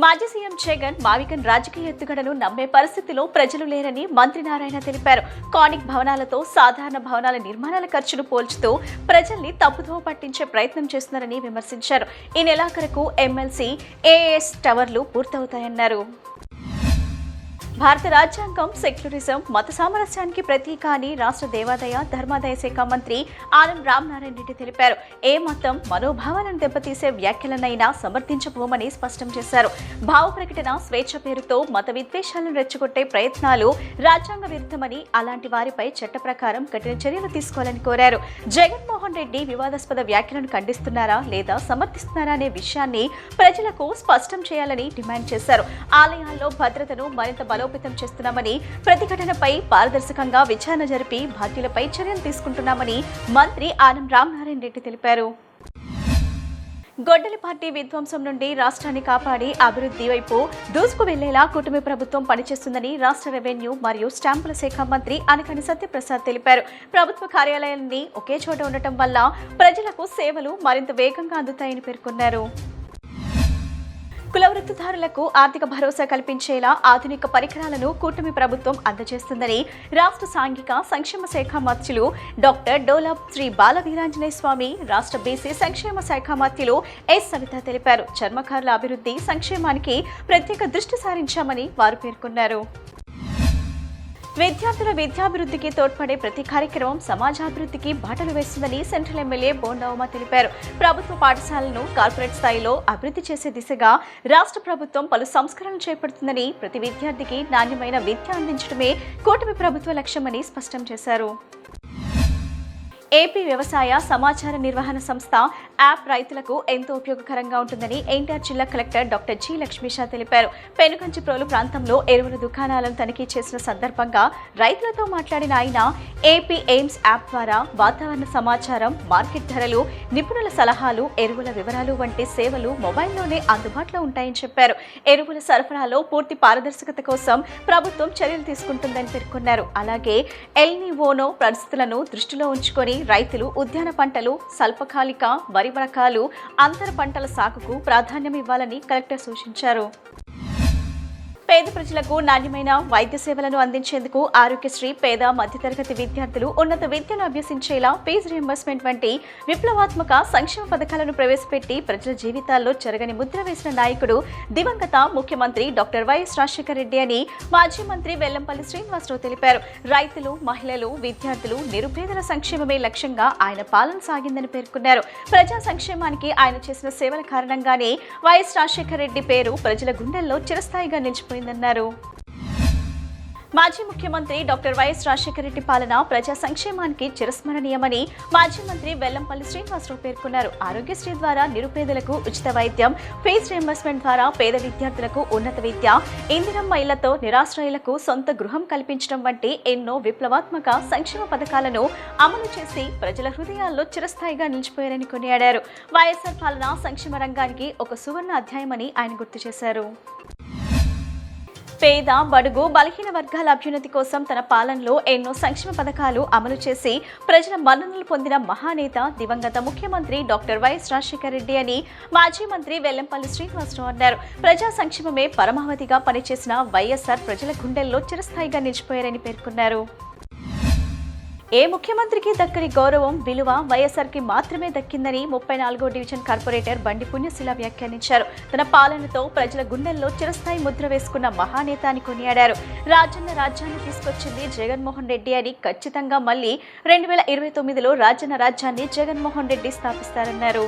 మాజీ సీఎం జగన్ మావికన్ రాజకీయ ఎత్తుగడను నమ్మే పరిస్థితిలో ప్రజలు లేరని మంత్రి నారాయణ తెలిపారు. కానిక్ భవనాలతో సాధారణ భవనాల నిర్మాణాల ఖర్చును పోల్చుతూ ప్రజల్ని తప్పుదోవ పట్టించే ప్రయత్నం చేస్తున్నారని విమర్శించారు. ఈ నెలాఖరుకు ఎమ్మెల్సీ ఏఎస్ టవర్లు పూర్తవుతాయన్నారు. భారత రాజ్యాంగం సెక్యులరిజం, మత సామరస్యానికి ప్రతీక అని రాష్ట్ర దేవాదాయ ధర్మాదాయ శాఖ మంత్రి ఆనం రామనారాయణ రెడ్డి తెలిపారు. ఏ మతం మనోభావాలను దెబ్బతీసే వ్యాఖ్యలనైనా సమర్థించబోమని స్పష్టం చేశారు. భావ ప్రకటన స్వేచ్ఛ పేరుతో మత విద్వేషాలను రెచ్చగొట్టే ప్రయత్నాలు రాజ్యాంగ విరుద్ధమని, అలాంటి వారిపై చట్ట ప్రకారం కఠిన చర్యలు తీసుకోవాలని కోరారు. జగన్మోహన్ రెడ్డి వివాదాస్పద వ్యాఖ్యలను ఖండిస్తున్నారా లేదా సమర్థిస్తున్నారా అనే విషయాన్ని ప్రజలకు స్పష్టం చేయాలని డిమాండ్ చేశారు. ఆలయాల్లో భద్రతను మరింత బలోపేతం చేస్తున్నామని, ప్రతిఘటనపై పారదర్శకంగా విచారణ జరిపి బాధ్యులపై చర్యలు తీసుకుంటున్నామని మంత్రి ఆనం రామనారాయణ రెడ్డి తెలిపారు. గొడ్డలిపార్టీ విధ్వంసం నుండి రాష్ట్రాన్ని కాపాడి అభివృద్ధి వైపు దూసుకు వెళ్లేలా కూటమి ప్రభుత్వం పనిచేస్తుందని రాష్ట్ర రెవెన్యూ మరియు స్టాంపుల శాఖ మంత్రి అనకాని సత్యప్రసాద్ తెలిపారు. ప్రభుత్వ కార్యాలయాలన్నీ ఒకే చోట ఉండటం వల్ల ప్రజలకు సేవలు మరింత వేగంగా అందుతాయని పేర్కొన్నారు. కుల వృత్తిదారులకు ఆర్థిక భరోసా కల్పించేలా ఆధునిక పరికరాలను కూటమి ప్రభుత్వం అందజేస్తుందని రాష్ట్ర సాంఘిక సంక్షేమ శాఖ మంత్రులు డాక్టర్ డోలా శ్రీ బాలవీరాంజనేయ స్వామి, రాష్ట్ర బీసీ సంక్షేమ శాఖ మంత్రులు ఎస్ సవిత తెలిపారు. చర్మకారుల అభివృద్ధి సంక్షేమానికి ప్రత్యేక దృష్టి సారించామని వారు పేర్కొన్నారు. విద్యార్థుల విద్యాభివృద్ధికి తోడ్పడే ప్రతి కార్యక్రమం సమాజాభివృద్ధికి బాటలు వేస్తుందని సెంట్రల్ ఎమ్మెల్యే బోండా ఉమ తెలిపారు. ప్రభుత్వ పాఠశాలలను కార్పొరేట్ స్థాయిలో అభివృద్ధి చేసే దిశగా రాష్ట్ర ప్రభుత్వం పలు సంస్కరణలు చేపడుతుందని, ప్రతి విద్యార్థికి నాణ్యమైన విద్య అందించడమే కూటమి ప్రభుత్వ లక్ష్యమని స్పష్టం చేశారు. ఏపీ వ్యవసాయ సమాచార నిర్వహణ సంస్థ యాప్ రైతులకు ఎంతో ఉపయోగకరంగా ఉంటుందని ఎన్టీఆర్ జిల్లా కలెక్టర్ డాక్టర్ జి లక్ష్మీషా తెలిపారు. పెనుకంచిప్రోలు ప్రాంతంలో ఎరువుల దుకాణాలను తనిఖీ చేసిన సందర్భంగా రైతులతో మాట్లాడిన ఆయన, ఏపీ ఎయిమ్స్ యాప్ ద్వారా వాతావరణ సమాచారం, మార్కెట్ ధరలు, నిపుణుల సలహాలు, ఎరువుల వివరాలు వంటి సేవలు మొబైల్లోనే అందుబాటులో ఉంటాయని చెప్పారు. ఎరువుల సరఫరాలో పూర్తి పారదర్శకత కోసం ప్రభుత్వం చర్యలు తీసుకుంటుందని పేర్కొన్నారు. అలాగే ఎల్నివోనో పరిస్థితులను దృష్టిలో ఉంచుకొని రైతులు ఉద్యాన పంటలు, స్వల్పకాలిక వరి రకాలు, అంతర పంటల సాగుకు ప్రాధాన్యం ఇవ్వాలని కలెక్టర్ సూచించారు. పేద ప్రజలకు నాణ్యమైన వైద్య సేవలను అందించేందుకు ఆరోగ్యశ్రీ పేద మధ్యతరగతి విద్యార్థులు ఉన్నత విద్యను అభ్యసించేలా ఫీజు రియంబర్స్మెంట్ వంటి విప్లవాత్మక సంక్షేమ పథకాలను ప్రవేశపెట్టి ప్రజల జీవితాల్లో చెరగని ముద్ర వేసిన నాయకుడు దివంగత ముఖ్యమంత్రి డాక్టర్ వైఎస్ రాజశేఖర రెడ్డి అని మాజీ మంత్రి వెల్లంపల్లి శ్రీనివాసరావు తెలిపారు. రైతులు, మహిళలు, విద్యార్థులు, నిరుపేదల సంక్షేమమే లక్ష్యంగా ఆయన పాలన సాగిందని పేర్కొన్నారు. ప్రజా సంక్షేమానికి ఆయన చేసిన సేవల కారణంగానే వైఎస్ రాజశేఖర రెడ్డి పేరు ప్రజల గుండెల్లో చిరస్థాయిగా నిలిచిపోయిందన్నారు. మాజీ ముఖ్యమంత్రి డాక్టర్ వైఎస్ రాజశేఖర రెడ్డి పాలన ప్రజా సంక్షేమానికి చిరస్మరణీయమని మాజీ మంత్రి వెల్లంపల్లి శ్రీనివాసరావు పేర్కొన్నారు. ఆరోగ్యశ్రీ ద్వారా నిరుపేదలకు ఉచిత వైద్యం, ఫీజు రియంబర్స్మెంట్ ద్వారా పేద విద్యార్థులకు ఉన్నత విద్య, ఇందిరమ్మ ఇళ్లతో నిరాశ్రయులకు సొంత గృహం కల్పించడం వంటి ఎన్నో విప్లవాత్మక సంక్షేమ పథకాలను అమలు చేసి ప్రజల హృదయాల్లో చిరస్థాయిగా నిలిచిపోయారని కొనియాడారు. వైఎస్ఆర్ పాలన సంక్షేమ రంగానికి ఒక సువర్ణ అధ్యాయమని ఆయన గుర్తు చేశారు. పేద, బడుగు, బలహీన వర్గాల అభ్యున్నతి కోసం తన పాలనలో ఎన్నో సంక్షేమ పథకాలు అమలు చేసి ప్రజల మన్ననలు పొందిన మహానేత దివంగత ముఖ్యమంత్రి డాక్టర్ వైఎస్ రాజశేఖర రెడ్డి అని మాజీ మంత్రి వెల్లంపల్లి శ్రీనివాసరావు అన్నారు. ప్రజా సంక్షేమమే పరమావధిగా పనిచేసిన వైఎస్ఆర్ ప్రజల గుండెల్లో చిరస్థాయిగా నిలిచిపోయారని పేర్కొన్నారు. ఏ ముఖ్యమంత్రికి దక్కని గౌరవం, విలువ వైఎస్ఆర్కి మాత్రమే దక్కిందని 34వ డివిజన్ కార్పొరేటర్ బండి పుణ్యశీల వ్యాఖ్యానించారు. తన పాలనతో ప్రజల గుండెల్లో చిరస్థాయి ముద్ర వేసుకున్న మహానేత అని కొనియాడారు. రాజ్యాన్ని తీసుకొచ్చింది జగన్మోహన్ రెడ్డి అని, ఖచ్చితంగా మళ్లీ 2029లో రాజ్యాన్ని జగన్మోహన్ రెడ్డి స్థాపిస్తారన్నారు.